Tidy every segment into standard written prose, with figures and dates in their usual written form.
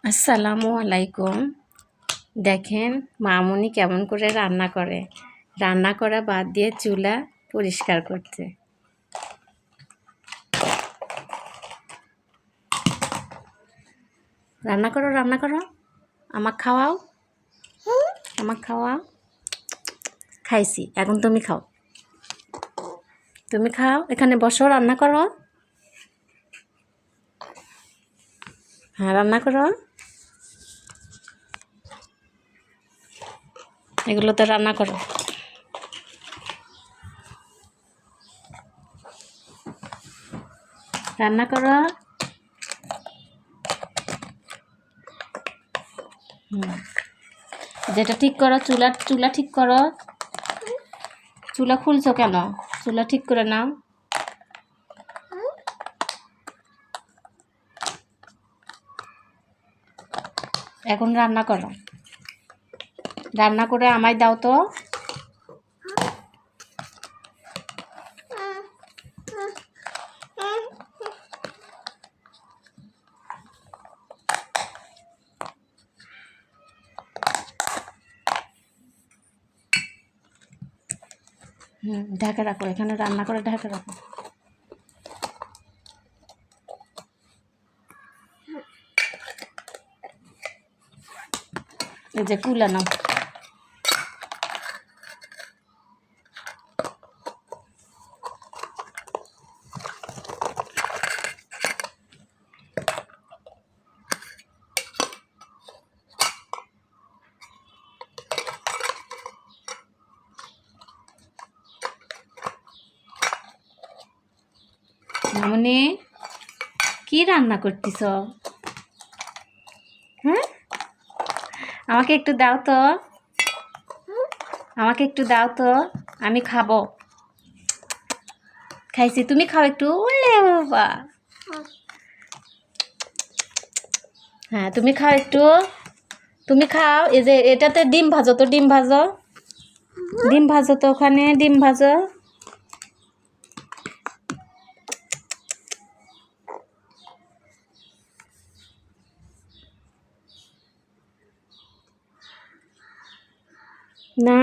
আসসালামু আলাইকুম। দেখেন মামুনি কেমন করে রান্না করে। রান্না করা বাদ দিয়ে চুলা পরিষ্কার করছে। রান্না করো, রান্না করো, আমাকে খাওয়াও, আমাকে খাওয়াও। খাইছি, এখন তুমি খাও, তুমি খাও। এখানে বসো, রান্না করো। হ্যাঁ, রান্না করো। এগুলো তো রান্না করো। রান্না করো। যেটা ঠিক করো, চুলা ঠিক করো। চুলা খুলছো কেন? চুলা ঠিক করে নাও। এখন রান্না করো, রান্না করে আমায় দাও তো। ঢাকা রাখো, এখানে রান্না করে ঢাকা রাখো। এই যে কুলা নাও। মামুনি, কি রান্না করতেছ? হ্যাঁ, আমাকে একটু দাও তো, আমাকে একটু দাও তো, আমি খাবো। খাইছি, তুমি খাও একটু। ওলে বাবা, হ্যাঁ তুমি খাও একটু, তুমি খাও। এই যে এটাতে ডিম ভাজো তো, ডিম ভাজো, ডিম ভাজো তো, ওখানে ডিম ভাজো। না,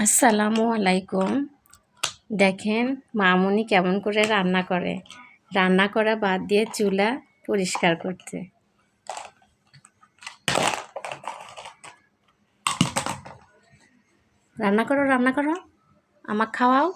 আসসালামু আলাইকুম। দেখেন মামুনি কেমন করে রান্না করে। রান্না করা বাদ দিয়ে চুলা পরিষ্কার করছে। রান্না করো, রান্না করো, আমাকে খাওয়াও।